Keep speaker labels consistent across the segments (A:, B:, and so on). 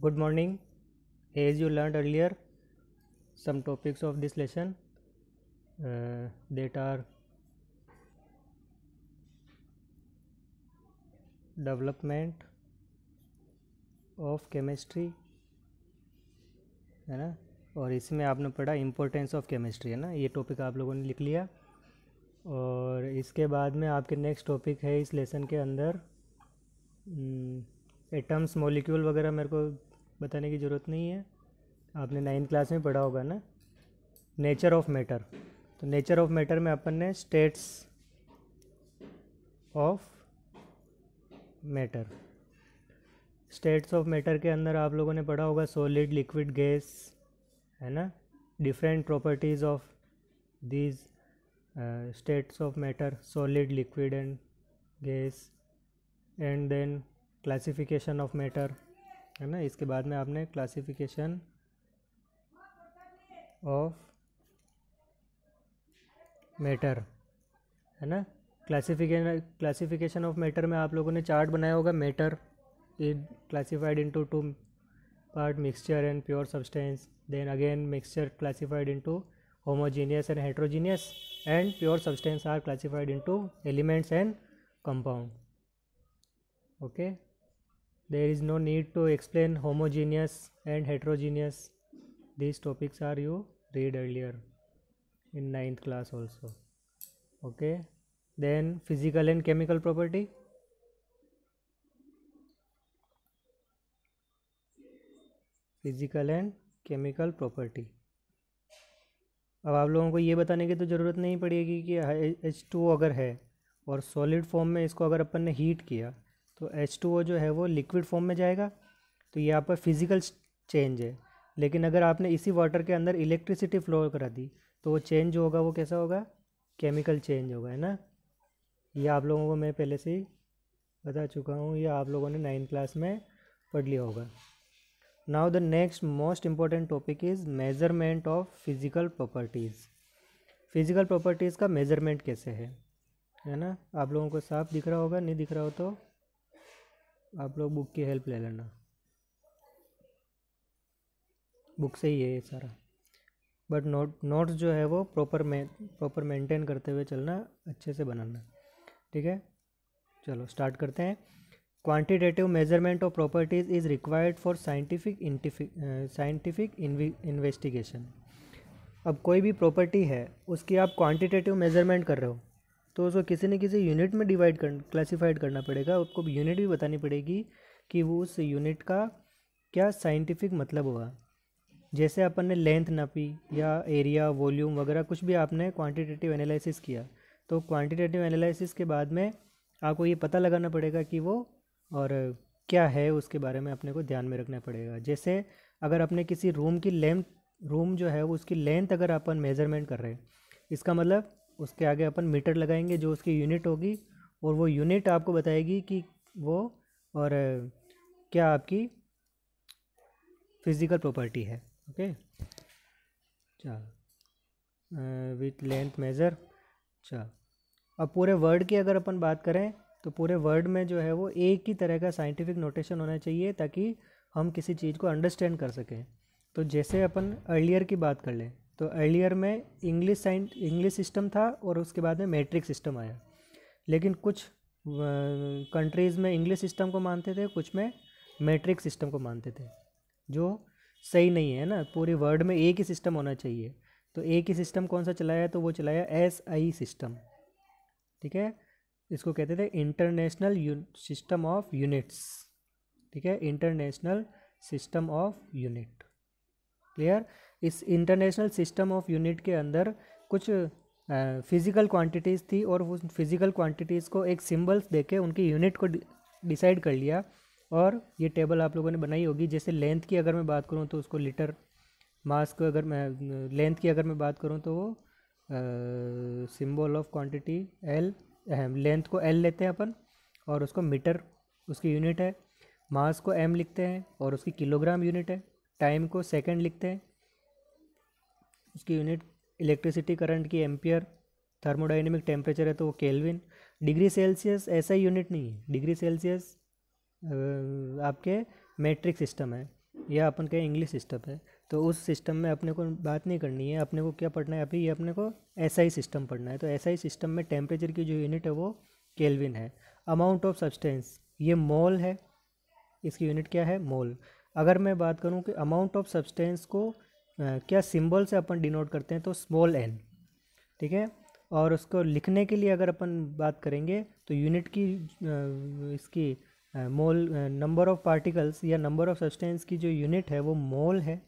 A: Good morning. As you learned earlier, some topics of this lesson that are development of chemistry, है ना, और इसमें आपने पढ़ा इम्पोर्टेंस ऑफ केमिस्ट्री, है ना, ये टॉपिक आप लोगों ने लिख लिया। और इसके बाद में आपके नेक्स्ट टॉपिक है इस लेसन के अंदर एटम्स, मॉलिक्यूल वगैरह मेरे को बताने की ज़रूरत नहीं है, आपने 9th क्लास में पढ़ा होगा ना। नेचर ऑफ मैटर, तो नेचर ऑफ मैटर में अपन ने states of matter, states of matter के अंदर आप लोगों ने पढ़ा होगा सॉलिड, लिक्विड, गैस, है ना, different properties of these states of matter, solid, liquid and gas, and then classification of matter, है ना। इसके बाद में आपने क्लासिफिकेशन ऑफ मैटर, है ना, क्लासिफिकेशन ऑफ मैटर में आप लोगों ने चार्ट बनाया होगा। Matter is classified into 2 part, mixture and pure substance, then again mixture classified into homogeneous and heterogeneous, and pure substance are classified into elements and compound. Okay, there is no need to explain homogeneous and heterogeneous. These topics are you read earlier in 9th class also. Okay, then physical and chemical property, physical and chemical property। अब आप लोगों को ये बताने की तो ज़रूरत नहीं पड़ेगी कि H2O अगर है और सॉलिड फॉर्म में इसको अगर अपन ने हीट किया तो H2O जो है वो लिक्विड फॉर्म में जाएगा, तो यहाँ पर फिज़िकल चेंज है। लेकिन अगर आपने इसी वाटर के अंदर इलेक्ट्रिसिटी फ्लो करा दी तो वो चेंज जो होगा वो कैसा होगा, केमिकल चेंज होगा, है ना। ये आप लोगों को मैं पहले से ही बता चुका हूँ, ये आप लोगों ने 9th क्लास में पढ़ लिया होगा। Now the next most important topic is measurement of physical properties. Physical properties का मेज़रमेंट कैसे है ना। आप लोगों को साफ दिख रहा होगा, नहीं दिख रहा हो तो आप लोग बुक की हेल्प ले लेना, बुक से ही है ये सारा, बट नोट्स जो है वो प्रॉपर मेंटेन करते हुए चलना, अच्छे से बनाना, ठीक है। चलो स्टार्ट करते हैं। Quantitative measurement of properties is required for scientific investigation. अब कोई भी प्रॉपर्टी है उसकी आप क्वांटिटेटिव मेजरमेंट कर रहे हो तो उसको किसी न किसी यूनिट में क्लासिफाइड करना पड़ेगा। आपको यूनिट भी बतानी पड़ेगी कि वो उस यूनिट का क्या साइंटिफिक मतलब हुआ। जैसे अपन ने लेंथ नापी या एरिया, वॉल्यूम वगैरह कुछ भी आपने क्वांटिटेटिव एनालिसिस किया, तो क्वांटिटेटिव एनालिसिस के बाद में आपको ये पता लगाना पड़ेगा कि वो और क्या है, उसके बारे में अपने को ध्यान में रखना पड़ेगा। जैसे अगर अपने किसी रूम जो है वो उसकी लेंथ अगर अपन मेज़रमेंट कर रहे हैं, इसका मतलब उसके आगे अपन मीटर लगाएंगे जो उसकी यूनिट होगी, और वो यूनिट आपको बताएगी कि वो और क्या आपकी फिज़िकल प्रॉपर्टी है। ओके, चल विथ लेंथ मेज़र। चल अब पूरे वर्ड की अगर अपन बात करें तो पूरे वर्ड में जो है वो एक ही तरह का साइंटिफिक नोटेशन होना चाहिए ताकि हम किसी चीज़ को अंडरस्टैंड कर सकें। तो जैसे अपन अर्लियर की बात कर लें तो अर्लियर में इंग्लिश सिस्टम था और उसके बाद में मैट्रिक सिस्टम आया। लेकिन कुछ कंट्रीज़ में इंग्लिश सिस्टम को मानते थे, कुछ में मैट्रिक सिस्टम को मानते थे, जो सही नहीं है ना। पूरी वर्ल्ड में एक ही सिस्टम होना चाहिए। तो एक ही सिस्टम कौन सा चलाया, तो वो चलाया SI सिस्टम, ठीक है। इसको कहते थे इंटरनेशनल सिस्टम ऑफ यूनिट्स, ठीक है, international system of unit. Clear. इस इंटरनेशनल सिस्टम ऑफ यूनिट के अंदर कुछ फिज़िकल क्वांटिटीज़ थी और उस फिज़िकल क्वांटिटीज़ को एक सिंबल्स देके उनकी यूनिट को डिसाइड कर लिया। और ये टेबल आप लोगों ने बनाई होगी। जैसे लेंथ की अगर मैं बात करूँ तो उसको लीटर, मास को अगर मैं लेंथ की अगर मैं बात करूँ तो वो symbol of quantity L, length को L लेते हैं अपन और उसको मीटर उसकी यूनिट है, मास को M लिखते हैं और उसकी किलोग्राम यूनिट है, टाइम को सेकंड लिखते हैं, उसकी यूनिट इलेक्ट्रिसिटी करंट की एम्पियर, थर्मोडाइनमिक टेम्परेचर है तो वो केल्विन, डिग्री सेल्सियस ऐसा यूनिट नहीं है, डिग्री सेल्सियस आपके मैट्रिक सिस्टम है। या अपन कहें इंग्लिश सिस्टम है, तो उस सिस्टम में अपने को बात नहीं करनी है, अपने को क्या पढ़ना है अभी, ये अपने को एसआई सिस्टम पढ़ना है। तो एसआई सिस्टम में टेम्परेचर की जो यूनिट है वो केल्विन है। अमाउंट ऑफ सब्सटेंस ये मोल है, इसकी यूनिट क्या है, मोल। अगर मैं बात करूं कि अमाउंट ऑफ सब्सटेंस को क्या सिंबल से अपन डिनोट करते हैं, तो स्मॉल एन, ठीक है। और उसको लिखने के लिए अगर अपन बात करेंगे तो यूनिट की इसकी मोल नंबर ऑफ पार्टिकल्स या नंबर ऑफ सब्सटेंस की जो यूनिट है वो मोल है,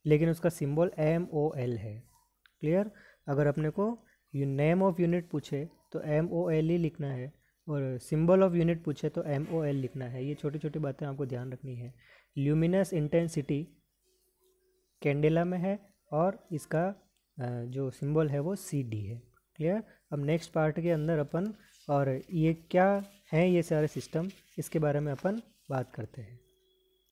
A: लेकिन उसका सिंबल MOL है। क्लियर। अगर अपने को नेम ऑफ यूनिट पूछे तो MOL ही लिखना है, और सिंबल ऑफ यूनिट पूछे तो MOL लिखना है। ये छोटी छोटी बातें आपको ध्यान रखनी है। ल्यूमिनस इंटेंसिटी कैंडेला में है, और इसका जो सिंबल है वो CD है। क्लियर। अब नेक्स्ट पार्ट के अंदर अपन और ये क्या है, ये सारे सिस्टम, इसके बारे में अपन बात करते हैं।